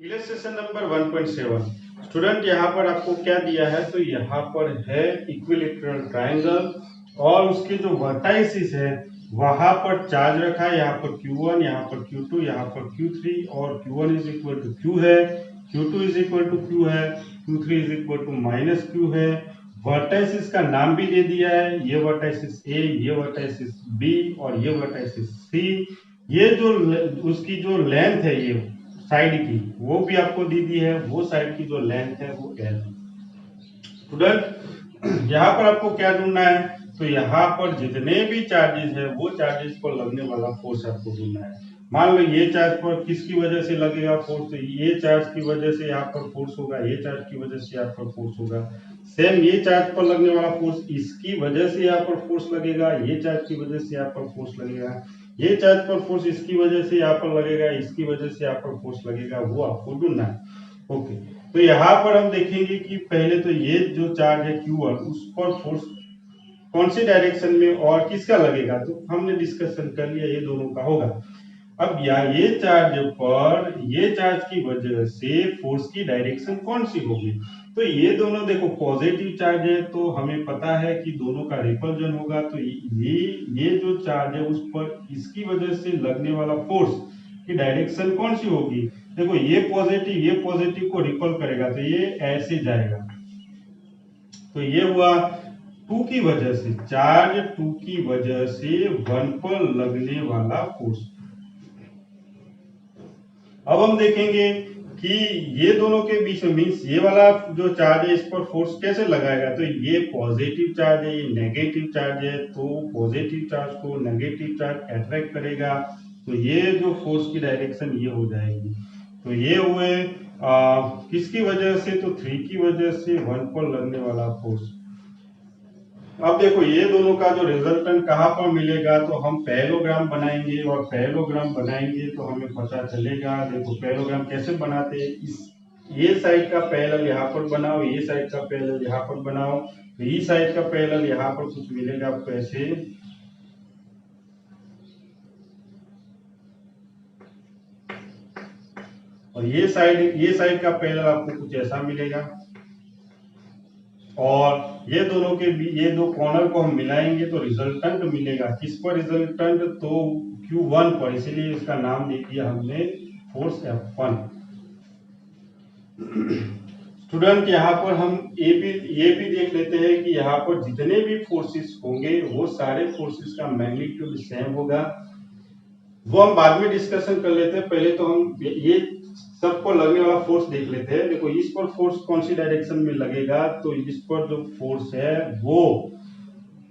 Illustration number 1.7 student यहाँ पर आपको क्या दिया है, तो यहाँ पर है इक्विलेटरल ट्रायंगल और उसके जो वर्टाइसिस है वहां पर चार्ज रखा है। यहाँ पर Q1, यहाँ पर Q2, यहाँ पर Q3 और Q1 is equal to Q है, Q2 is equal to Q है, Q3 is equal to minus Q है। वर्टाइसिस का नाम भी दे दिया है, ये वर्टाइसिस A, ये वर्टाइसिस B और ये वर्टाइसिस C। ये जो उसकी जो लेंथ है ये साइड की वो भी आपको दी दी है, वो साइड की जो लेंथ है वो L है। स्टूडेंट यहाँ पर आपको क्या ढूंढना है, तो यहाँ पर जितने भी चार्जेस है वो चार्जेस पर लगने वाला फोर्स आपको ढूंढना है। मान लो ये चार्ज पर किसकी वजह से लगेगा फोर्स, तो ये चार्ज की वजह से यहाँ पर फोर्स होगा, ये चार्ज की वजह से यहाँ पर फोर्स होगा। सेम ये चार्ज पर लगने वाला फोर्स इसकी वजह से यहाँ पर फोर्स लगेगा, ये चार्ज की वजह से यहाँ पर फोर्स लगेगा, ये चार्ज पर फोर्स इसकी वजह से यहाँ पर लगेगा, इसकी वजह से यहाँ पर फोर्स लगेगा, वो आपको ढूंढना है। ओके, तो यहाँ पर हम देखेंगे कि पहले तो ये जो चार्ज है Q1 उस पर फोर्स कौन सी डायरेक्शन में और किसका लगेगा, तो हमने डिस्कशन कर लिया ये दोनों का होगा। अब ये चार्ज पर ये चार्ज की वजह से फोर्स की डायरेक्शन कौन सी होगी, तो ये दोनों देखो पॉजिटिव चार्ज है तो हमें पता है कि दोनों का रिपल्जन होगा। तो ये जो चार्ज है उस पर इसकी वजह से लगने वाला फोर्स की डायरेक्शन कौन सी होगी, देखो ये पॉजिटिव को रिपल करेगा तो ये ऐसे जाएगा। तो ये हुआ 2 की वजह से, चार्ज 2 की वजह से 1 पर लगने वाला फोर्स। अब हम देखेंगे कि ये दोनों के बीच में मीन्स ये वाला जो चार्ज है इस पर फोर्स कैसे लगाएगा, तो ये पॉजिटिव चार्ज है, ये नेगेटिव चार्ज है, तो पॉजिटिव चार्ज को नेगेटिव चार्ज अट्रैक्ट करेगा, तो ये जो फोर्स की डायरेक्शन ये हो जाएगी। तो ये हुए किसकी वजह से, तो 3 की वजह से 1 पर लगने वाला फोर्स। अब देखो ये दोनों का जो रिजल्टेंट कहाँ पर मिलेगा, तो हम पैरेललोग्राम बनाएंगे और पैरेललोग्राम बनाएंगे तो हमें पता चलेगा। देखो पैरेललोग्राम कैसे बनाते हैं, इस ये साइड का पैरेलल यहाँ पर बनाओ, ये साइड का पैरेलल यहाँ पर बनाओ, तो इस साइड का पैरेलल यहाँ पर कुछ मिलेगा आपको ऐसे, और ये साइड का पैरेलल आपको कुछ ऐसा मिलेगा। और ये दोनों के ये दो कॉर्नर को हम मिलाएंगे तो रिजल्टेंट मिलेगा किस पर, रिजल्टेंट तो Q1 पर, इसीलिए इसका नाम दे दिया हमने फोर्स F1। स्टूडेंट यहाँ पर हम ये भी देख लेते हैं कि यहाँ पर जितने भी फोर्सेस होंगे वो सारे फोर्सेस का मैग्नीट्यूड सेम होगा, वो हम बाद में डिस्कशन कर लेते हैं। पहले तो हम ये सब पर लगने वाला फोर्स देख लेते हैं। देखो इस पर फोर्स कौन सी डायरेक्शन में लगेगा, तो इस पर जो फोर्स है वो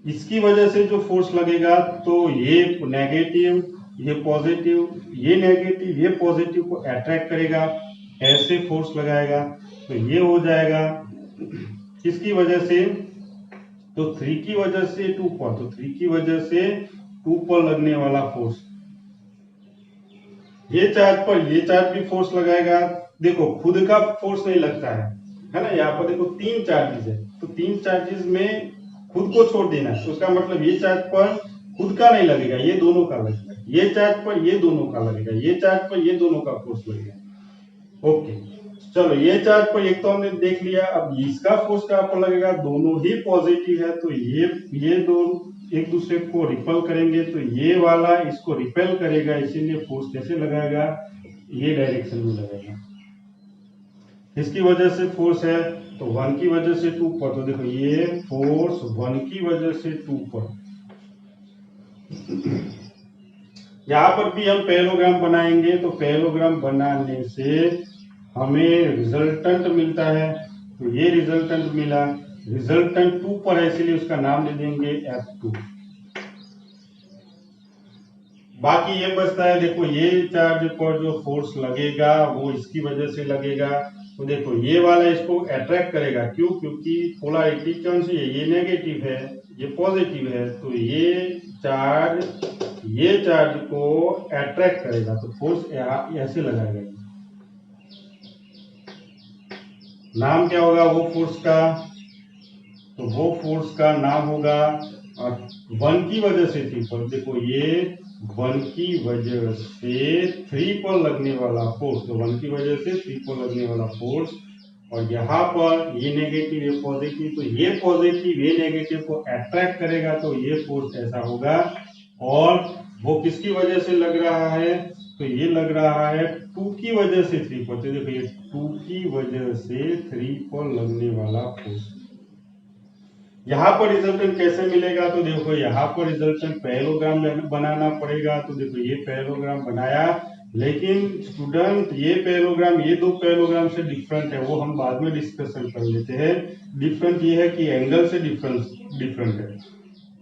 इसकी वजह से जो फोर्स लगेगा, तो ये नेगेटिव, ये पॉजिटिव, ये नेगेटिव, ये पॉजिटिव को अट्रैक्ट करेगा, ऐसे फोर्स लगाएगा। तो ये हो जाएगा किसकी वजह से, तो 3 की वजह से 2 पर, तो 3 की वजह से 2 पर लगने वाला फोर्स। ये चार्ज पर ये चार्ज भी फोर्स लगाएगा। देखो खुद का फोर्स नहीं लगता है ना, यहाँ पर देखो 3 चार्जेस है, तो 3 चार्जेस में खुद को छोड़ देना है, तो उसका मतलब ये चार्ज पर खुद का नहीं लगेगा, ये दोनों का लगेगा, ये चार्ज पर ये दोनों का लगेगा, ये चार्ज पर ये दोनों का फोर्स लगेगा। ओके चलो ये चार्ज पर एक तो हमने देख लिया, अब इसका फोर्स कहाँ पर लगेगा, दोनों ही पॉजिटिव है तो ये दोनों एक दूसरे को रिपेल करेंगे, तो ये वाला इसको रिपेल करेगा, इसीलिए फोर्स कैसे लगाएगा, ये डायरेक्शन में लगाएगा। इसकी वजह से फोर्स है तो 1 की वजह से 2 पर, तो देखो ये फोर्स 1 की वजह से 2 पर। यहाँ पर भी हम पैरेललोग्राम बनाएंगे, तो पैरेललोग्राम बनाने से हमें रिजल्टेंट मिलता है, तो ये रिजल्टेंट मिला, रिजल्टेंट 2 पर है इसलिए उसका नाम दे देंगे F2। बाकी ये बचता है, देखो ये चार्ज पर जो फोर्स लगेगा वो इसकी वजह से लगेगा, तो देखो ये वाला इसको अट्रैक्ट करेगा, क्यों, क्योंकि पोलैरिटी कौन सी है, ये नेगेटिव है, ये पॉजिटिव है, तो ये चार्ज को अट्रैक्ट करेगा, तो फोर्स ऐसे लगाएगा। नाम क्या होगा वो फोर्स का, तो वो फोर्स का नाम होगा 1 की वजह से थी, पर देखो ये 1 की वजह से 3 पर लगने वाला फोर्स, तो 1 की वजह से 3 पर लगने वाला फोर्स, और यहाँ पर ये नेगेटिव ये पॉजिटिव, तो ये पॉजिटिव ये नेगेटिव को अट्रैक्ट करेगा, तो ये फोर्स ऐसा होगा। और वो किसकी वजह से लग रहा है, तो ये लग रहा है 2 की वजह से 3 पर, तो देखो ये 2 की वजह से 3 पर लगने वाला फोर्स। यहाँ पर रिजल्टेंट कैसे मिलेगा, तो देखो यहाँ पर रिजल्टेंट पैरेललोग्राम बनाना पड़ेगा, तो देखो ये पैरेललोग्राम बनाया, लेकिन स्टूडेंट ये पैरेललोग्राम ये दो पैरेललोग्राम से डिफरेंट है, वो हम बाद में डिस्कशन कर लेते हैं। डिफरेंट ये है कि एंगल से डिफरेंट है,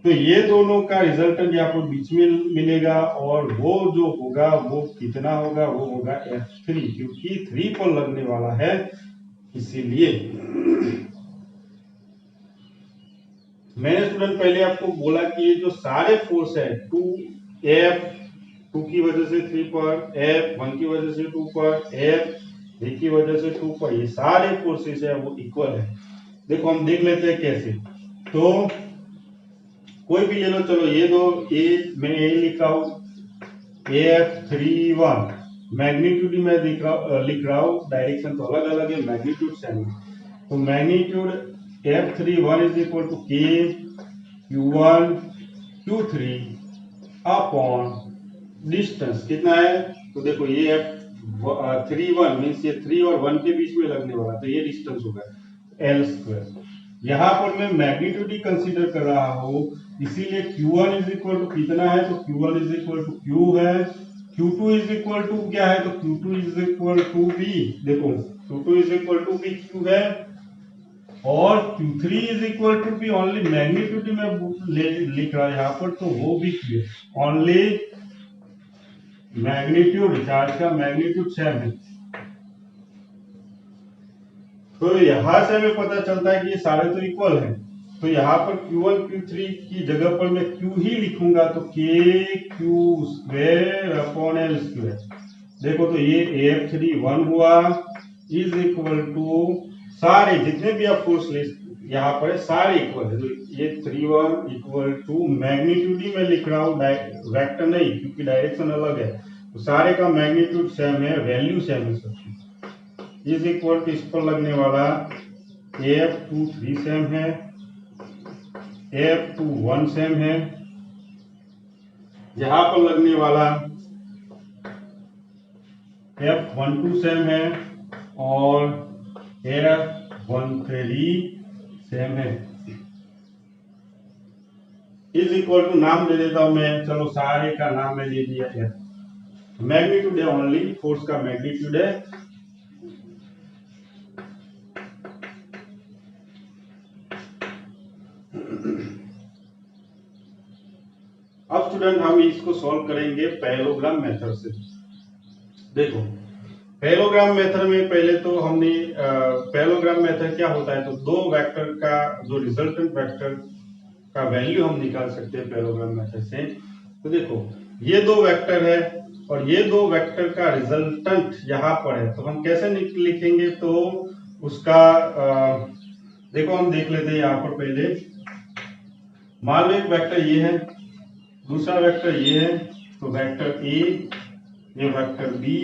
तो ये दोनों का रिजल्टेंट यहाँ पर बीच में मिलेगा, और वो जो होगा वो कितना होगा, वो होगा F3, क्योंकि 3 पर लगने वाला है इसीलिए। मैंने स्टूडेंट पहले आपको बोला कि ये जो सारे फोर्स है 2F 2 की वजह से 3 पर, F 1 की वजह से 2 पर, F 3 की वजह से 2 पर, ये सारे फोर्सेस है वो इक्वल है। देखो हम देख लेते हैं कैसे, तो कोई भी ले लो, चलो ये दो, ए मैंने ए लिखा हूं F31, मैग्नीट्यूड मैं लिख रहा हूं, डायरेक्शन तो अलग अलग है, मैग्नीट्यूड सेम है, तो magnitude F31 is equal to K Q1 Q3 upon distance कितना है, तो देखो ये F31 मीन्स ये 3 और 1 के बीच में लगने वाला, तो ये डिस्टेंस होगा L²। यहाँ पर मैं मैग्नीट्यूड ही कंसीडर कर रहा हूँ, इसीलिए Q1 इज इक्वल टू कितना है, तो Q1 is equal to Q है, Q2 इज इक्वल टू क्या है, तो Q2 is equal to B, देखो Q2 is equal to B Q है, और Q3 is equal to B, only magnitude में लिख रहा है यहाँ पर, तो वो भी Q है, ओनली मैग्नीट्यूड, चार्ज का मैग्नीट्यूड सेम है। तो यहां से हमें पता चलता है कि ये सारे तो इक्वल हैं, तो यहाँ पर Q1 Q3 की जगह पर मैं Q ही लिखूंगा, तो KQ² अपॉन L²। देखो तो ये F31 हुआ इज इक्वल टू, सारे जितने भी आप फोर्स यहाँ पर है सारे इक्वल है, तो ये 31 इक्वल टू मैग्नीट्यूड ही मैं लिख रहा हूँ, वेक्टर नहीं, क्योंकि डायरेक्शन अलग है, तो सारे का मैग्नीट्यूड सेम है, वैल्यू सेम है सबकी, इज इक्वल टू इस पर लगने वाला F23 सेम है, F21 सेम है, यहां पर लगने वाला F12 सेम है, और F13 सेम है, इज इक्वल टू नाम दे देता हूं मैं, चलो सारे का नाम मैं दे दिया F, मैग्नीट्यूड है, ओनली फोर्स का मैग्नीट्यूड है। अब स्टूडेंट हम इसको सॉल्व करेंगे पैरेललोग्राम मेथड से। देखो पैरेललोग्राम मेथड में पहले तो हमने पैरेललोग्राम मेथड क्या होता है, तो दो वेक्टर का जो रिजल्टेंट वेक्टर का वैल्यू हम निकाल सकते हैं पैरेललोग्राम मेथड से। तो देखो ये दो वेक्टर है और ये दो वेक्टर का रिजल्टेंट यहाँ पर है, तो हम कैसे लिखेंगे, तो उसका देखो हम देख लेते हैं यहाँ पर पहले, मान लो एक वेक्टर ये है, दूसरा वेक्टर ये है, तो वेक्टर ए, ये वेक्टर बी,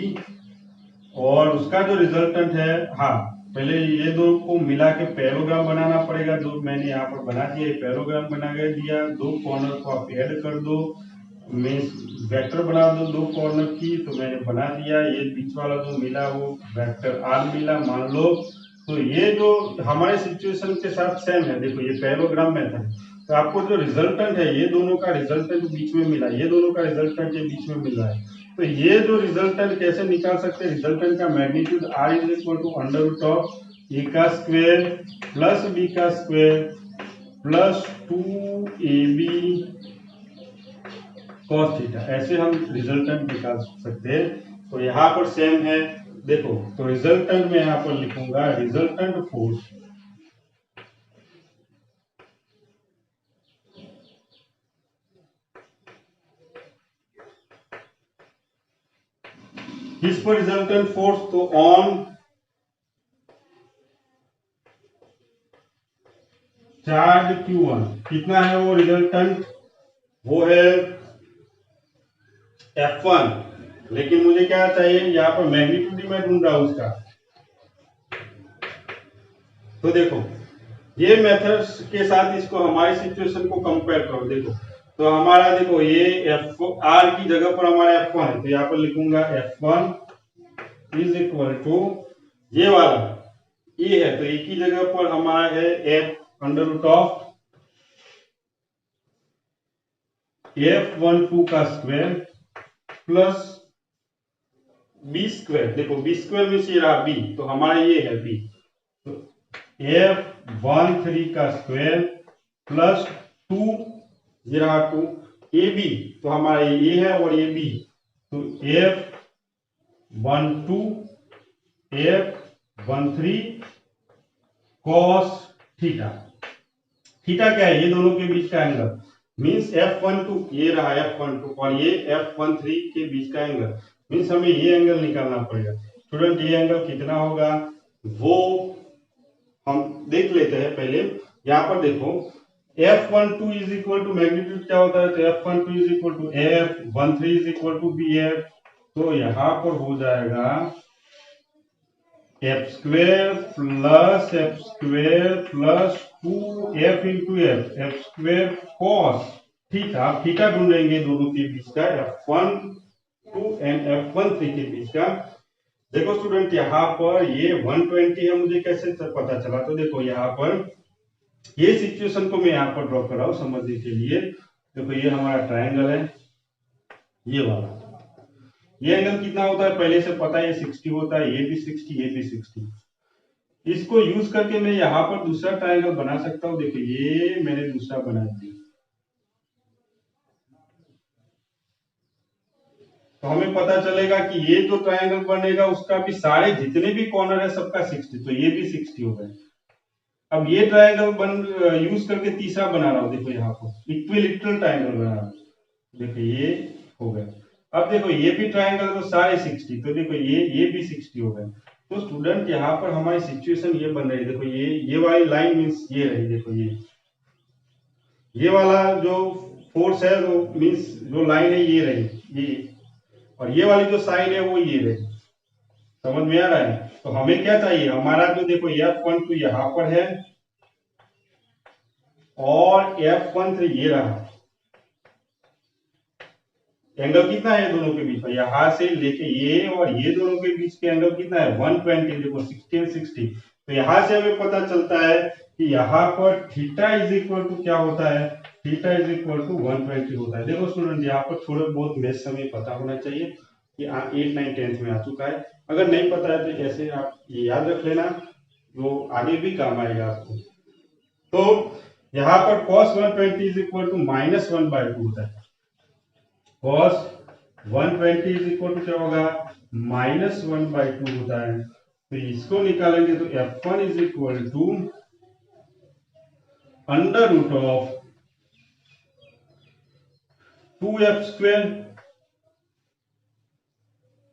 और उसका जो रिजल्टेंट है, हाँ पहले ये दो को मिला के पैरेललोग्राम बनाना पड़ेगा, जो मैंने यहाँ पर बना दिया, ये पैरेललोग्राम बना के दिया, दो कॉर्नर को आप ऐड कर दो, मैं वेक्टर बना दो दो कॉर्नर की, तो मैंने बना दिया, ये बीच वाला जो मिला वो वेक्टर आर मिला मान लो। तो ये जो हमारे सिचुएशन के साथ सेम है, देखो ये पैरेललोग्राम मेथड है, तो आपको जो रिजल्टेंट है ये दोनों का रिजल्टेंट बीच में मिला, ये दोनों का रिजल्टेंट ये बीच में मिल रहा है, तो ये जो रिजल्टेंट कैसे निकाल सकते हैं, रिजल्टेंट का magnitude R is equal to under root of A का स्क्वायर प्लस बी का square plus 2ab cos theta, ऐसे हम रिजल्टेंट निकाल सकते हैं। तो यहाँ पर सेम है, देखो तो रिजल्टेंट में यहाँ पर लिखूंगा रिजल्टेंट फोर्स किस पर रिजल्टेंट फोर्स, तो ऑन चार्ज Q1 कितना है वो रिजल्टेंट, वो है F1, लेकिन मुझे क्या चाहिए, यहाँ पर मैग्नीट्यूड मैं ढूंढ रहा हूँ उसका। तो देखो ये मेथड्स के साथ इसको हमारी सिचुएशन को कंपेयर करो। देखो तो हमारा देखो ये एफ आर की जगह पर हमारा F1 है, तो यहाँ पर लिखूंगा F1 इज इक्वल टू ये वाला ये है, तो ए की जगह पर हमारा है F under root of F12 का स्क्वायर प्लस बी स्क्वायर। देखो बी स्क्वायर में से रहा बी, तो हमारा ये है बी, तो F13 का स्क्वायर प्लस 2 ये रहा 2 ए बी, तो हमारा ये है और ये बी, तो F12 F13 cos theta. Theta क्या है, ये दोनों के बीच का एंगल, मींस F12 ये रहा F12 और ये F13 के बीच का एंगल, मींस हमें ये एंगल निकालना पड़ेगा। स्टूडेंट ये एंगल कितना होगा वो हम देख लेते हैं पहले। यहाँ पर देखो F12 is equal to magnitude क्या होता है, तो F12 is equal to F13 is equal to BF, तो यहाँ पर हो जाएगा F square plus 2F into F square cos theta. Theta ढूंढेंगे दोनों के बीच का, F12 एंड F13 के बीच का। देखो स्टूडेंट यहाँ पर ये 120 है, मुझे कैसे पता चला, तो देखो यहाँ पर ये सिचुएशन को मैं यहाँ पर ड्रॉ कर रहा हूँ समझने के लिए। देखो ये हमारा ट्रायंगल है, ये वाला, ये एंगल कितना होता है पहले से पता है, ये 60 होता है, ये भी 60 ये भी 60। इसको यूज करके मैं यहाँ पर दूसरा ट्रायंगल बना सकता हूँ। देखो ये मैंने दूसरा बना दिया, तो हमें पता चलेगा कि ये जो ट्रायंगल बनेगा उसका भी सारे जितने भी कॉर्नर है सबका 60, तो ये भी 60 हो गए। अब ये ट्रायंगल यूज करके तीसरा बना रहा हूँ, देखो यहाँ पर इक्विलैटरल ट्रायंगल बना रहा हूँ, देखो ये हो गए। अब देखो ये भी ट्रायंगल तो सारे 60, तो देखो ये भी 60 हो गए। तो स्टूडेंट यहाँ पर हमारी सिचुएशन ये बन रही है, देखो ये वाली लाइन मीन्स ये रही, देखो ये वाला जो फोर्स है वो मीन्स जो लाइन है ये रही ये, और ये वाली जो साइड है वो ये रही। समझ में आ रहा है? तो हमें क्या चाहिए, हमारा जो देखो F12 यहाँ पर है और F13 ये रहा, एंगल कितना है दोनों के बीच में, यहां से लेके ये और ये दोनों के बीच के एंगल कितना है 120, देखो 60 and 60। तो यहां से हमें पता चलता है कि यहाँ पर थीटा इज इक्वल टू क्या होता है, थीटा इज इक्वल टू 120 होता है। देखो स्टूडेंट यहाँ पर थोड़े बहुत मैथ्स हमें पता होना चाहिए कि 8, 9, 10th में आ चुका है। अगर नहीं पता है तो ऐसे आप ये याद रख लेना, वो आगे भी काम आएगा आपको। तो यहाँ पर cos 120 इज इक्वल टू -1/2 होता है, cos 120 इज इक्वल टू क्या होगा -1/2 होता है। तो इसको निकालेंगे तो F1 is equal to under root of 2F square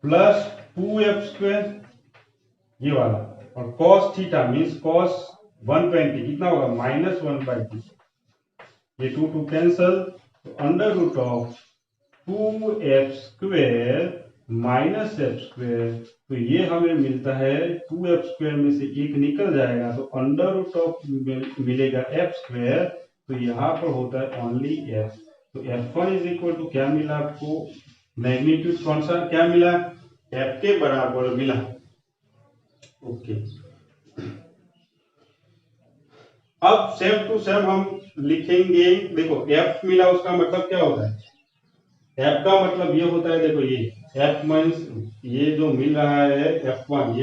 plus 2F square ये वाला, और cos थीटा मीन्स cos 120 कितना होगा -1/2, ये 2 कैंसल, तो under root of 2F square minus F square, तो ये हमें मिलता है 2F स्क्वायर में से एक निकल जाएगा तो अंडर रूट ऑफ मिलेगा F स्क्वायर, तो यहाँ पर होता है ओनली F। तो F1 इज इक्वल टू क्या मिला आपको, मैग्नीट्यूड कौन सा क्या मिला, F के बराबर मिला। ओके, अब सेम टू सेम हम लिखेंगे। देखो F मिला उसका मतलब क्या होता है, F का मतलब ये होता है, देखो ये F मीन्स ये जो मिल रहा है F1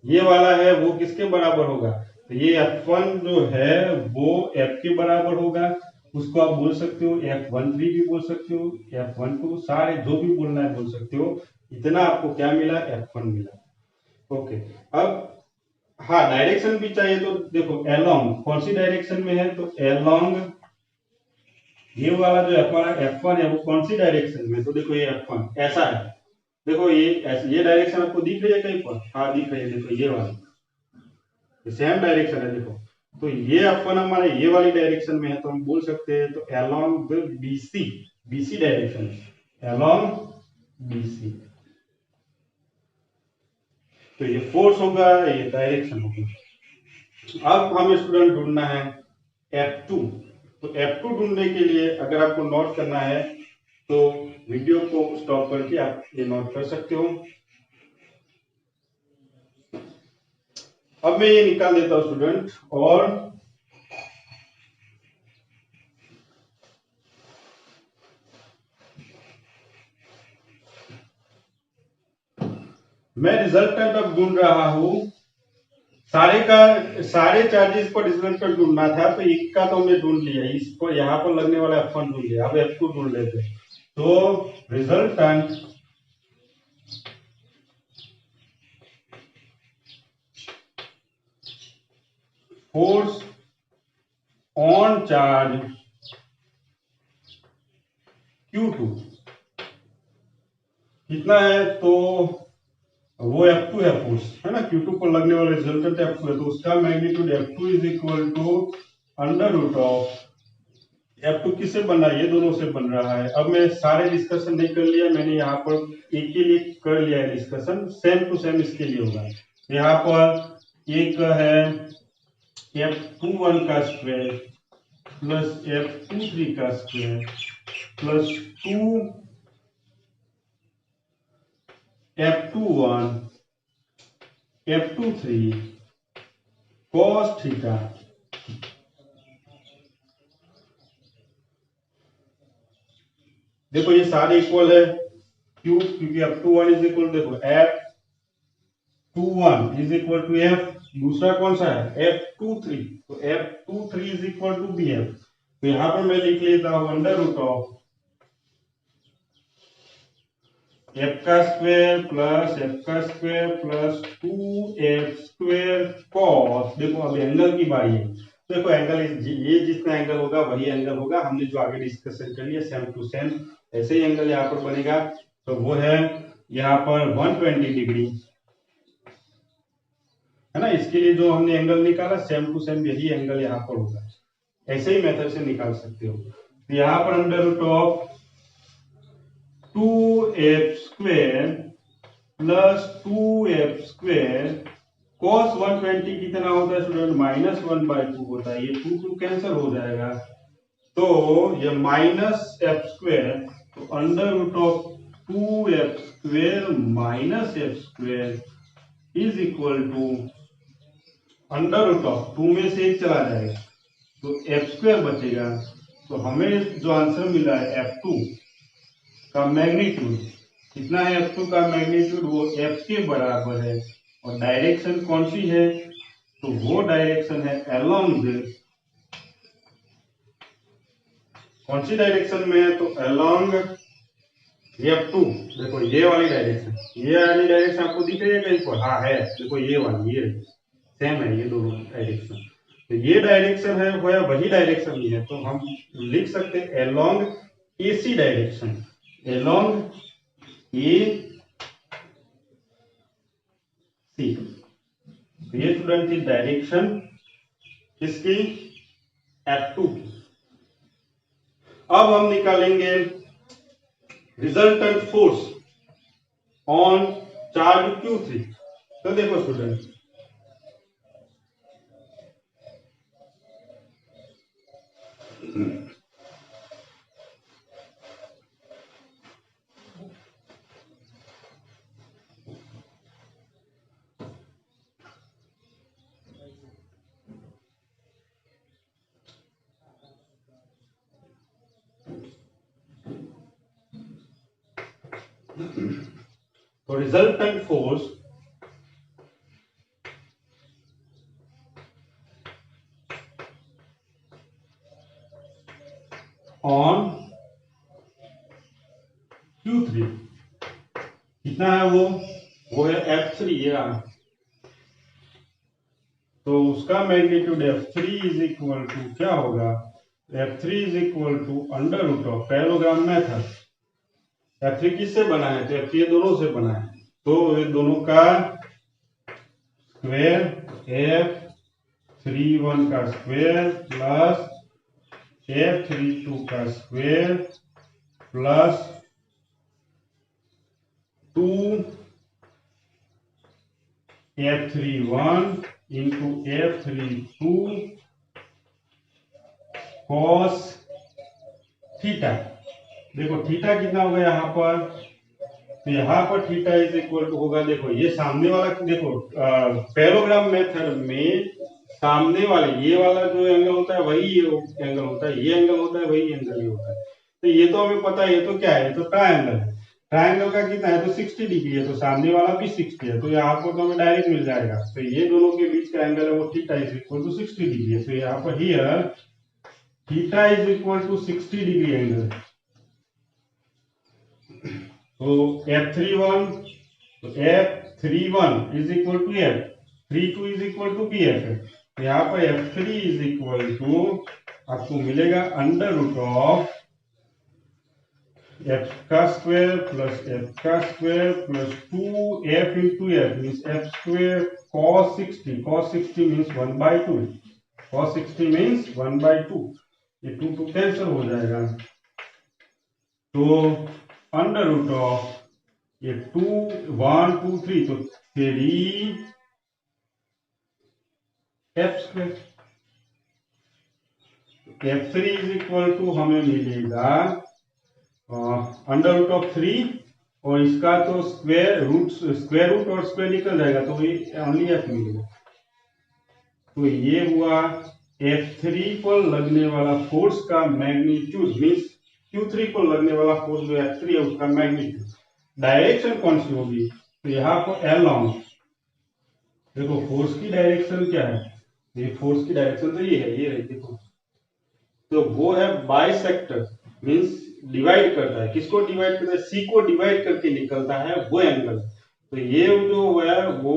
ये वाला है वो किसके बराबर होगा, तो ये F1 जो है वो F के बराबर होगा। उसको आप बोल सकते हो F13 भी बोल सकते हो, F12 सारे जो भी बोलना है बोल सकते हो। इतना आपको क्या मिला, F1 मिला। ओके, अब हाँ डायरेक्शन भी चाहिए, तो देखो अलोंग कौन सी डायरेक्शन में है, तो अलोंग ये वाला जो F1 है वो कौन सी डायरेक्शन में, तो देखो ये F1 ऐसा है, देखो ये ऐसे ये डायरेक्शन आपको दिख रही है कहीं पर, हाँ दिख रही है, देखो ये वाली सेम डायरेक्शन है। देखो तो ये F1 हमारे ये वाली डायरेक्शन में है, तो हम बोल सकते हैं तो along the BC direction, along BC। तो ये फोर्स होगा, ये डायरेक्शन होगा। अब हमें स्टूडेंट ढूंढना है F2। तो F2 ढूंढने के लिए अगर आपको नोट करना है तो वीडियो को स्टॉप करके आप ये नोट कर सकते हो। अब मैं ये निकाल देता हूं स्टूडेंट, और मैं रिजल्टेंट अब ढूंढ रहा हूं। सारे चार्जेस पर रिजल्टेंट ढूंढना था, तो एक का तो मैं ढूंढ लिया, इसको यहाँ पर लगने वाला F1 ढूंढ लिया। अब F2 ढूंढ लेते हैं। तो resultant force on charge Q2 कितना है? तो वो F2 है, फोर्स है ना, Q2 पर लगने वाला रिजल्टेंट F2 है, तो उसका magnitude F2 is equal to under root of F2 किससे बन रहा है? ये दोनों से बन रहा है। अब मैं सारे डिस्कशन नहीं कर लिया, मैंने यहाँ पर एक के लिए कर लिया है डिस्कशन, सेम टू सेम इसके लिए होगा। यहाँ पर एक है F21 का स्क्वायर प्लस F23 का square plus 2 F21 F23 cos theta. देखो ये सारे इक्वल है, क्यों? क्योंकि F21 इज इक्वल, देखो F21 is equal to F, दूसरा कौन सा है? F23, तो F23 is equal to BF। तो यहां पर मैं लिख लेता हूं अंडर रूट ऑफ F का स्क्वायर प्लस F का square plus 2F square cos. देखो अब एंगल की बारी है। देखो एंगल, ये जितना एंगल होगा वही एंगल होगा, हमने जो आगे डिस्कशन कर लिया सेम टू सेम ऐसे ही एंगल यहाँ पर बनेगा। तो वो है यहाँ पर 120 डिग्री, है ना। इसके लिए जो हमने एंगल निकाला सेम टू सेम यही एंगल यहाँ पर होगा, ऐसे ही मेथड से निकाल सकते हो। तो यहाँ पर under root of 2F square plus 2F square cos 120 कितना होता है स्टूडेंट? -1/2 होता है। ये 2 कैंसिल हो जाएगा, तो ये माइनस एफ स्क्वायर, तो under root of 2F square minus F square is equal to under root of 2 में से 1 चला जाएगा तो एफ स्क्वायर बचेगा। तो हमें जो आंसर मिला है F2 का मैग्नीट्यूड कितना है? F2 का मैग्नीट्यूड वो F के बराबर है, और डायरेक्शन कौन सी है? तो वो डायरेक्शन है अलोंग दिस। कौन सी डायरेक्शन में है? तो अलोंग F2। देखो ये वाली डायरेक्शन, ये वाली डायरेक्शन आपको दिख रही है कहीं पर? हाँ है, देखो ये वाली, ये सेम है, ये दोनों डायरेक्शन। तो ये डायरेक्शन है वही डायरेक्शन ही है, तो हम लिख सकते हैं along AC direction, along AC। तो ये स्टूडेंट की डायरेक्शन किसकी? F2 की। अब हम निकालेंगे resultant force on charge Q3। तो देखो स्टूडेंट, तो रिजल्टेंट फोर्स ऑन Q3 कितना है? वो है F3, ये रहा। तो उसका magnitude F3 is equal to क्या होगा? F3 is equal to under root of parallelogram method. F3 किससे बना है? तो F3 ये दोनों से बना है, तो ये दोनों का स्क्वायर F31 का स्क्वायर प्लस F32 का square plus F31 into F32 cos theta. देखो थीटा कितना होगा यहाँ पर, तो यहाँ पर थीटा इज इक्वल टू होगा, देखो ये सामने वाला, देखो पैरेललोग्राम मेथड में सामने वाले ये वाला जो एंगल होता है वही ये एंगल होता है, ये एंगल होता है वही एंगल ही होता है। तो ये तो हमें पता है, ये तो क्या है, ये तो ट्रायंगल है। ट्रायंगल का कितना है, तो 60 डिग्री है, तो सामने वाला भी 60 है, तो यहाँ पर तो हमें डायरेक्ट मिल जाएगा। तो ये दोनों के बीच का एंगल है वो theta is equal to 60 degree है। तो यहाँ पर here theta is equal to 60 degree angle. तो F31 is equal to F32 is equal to BF। यहाँ पर F3 इज इक्वल टू आपको मिलेगा अंडर रूट ऑफ f का स्क्वायर प्लस f का square plus 2f into f means f square cos 60। cos 60 means 1/2। cos 60 means 1/2। ये 2 cancel हो जाएगा। तो अंडर रूट ऑफ ये 2 1 2 3 तो 3 f square. F3 is equal to हमें मिलेगा अंडर रूट ऑफ 3 और इसका तो स्क्वायर रूट और स्क्वायर निकल जाएगा, तो ये ओनली f मिलेगा। तो ये हुआ F3 पर लगने वाला फोर्स का मैग्नीट्यूड, मीन्स Q3 पर लगने वाला फोर्स जो F3 है उसका मैग्नीट्यूड। डायरेक्शन कौन सी होगी, तो यहाँ पर अलोंग, देखो फोर्स की डायरेक्शन क्या है, ये फोर्स की डायरेक्शन तो ये है, ये रही देखो, तो वो है बाइसेक्टर, मीन्स डिवाइड करता है। किसको डिवाइड करता है, सी को डिवाइड करके निकलता है वो एंगल। तो ये जो है वो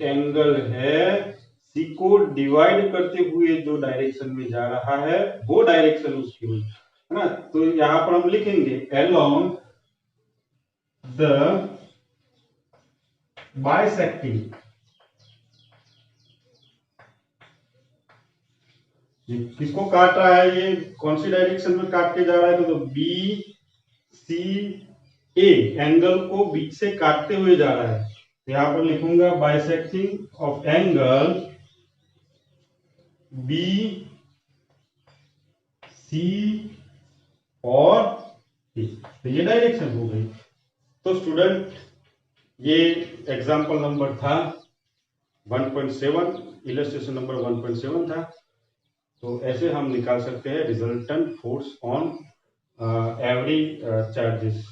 एंगल है सी को डिवाइड करते हुए जो डायरेक्शन में जा रहा है वो डायरेक्शन उसकी हुई है ना। तो यहां पर हम लिखेंगे अलोंग द बाइसेक्टिंग, किसको काट रहा है, ये कौन सी डायरेक्शन में काट के जा रहा है, तो बी सी ए एंगल को बीच से काटते हुए जा रहा है। तो यहां पर लिखूंगा bisecting of angle B C और ए, तो ये डायरेक्शन हो गई। तो स्टूडेंट ये एग्जांपल नंबर था 1.7, इलस्ट्रेशन नंबर 1.7 था। तो ऐसे हम निकाल सकते हैं resultant force on every charges.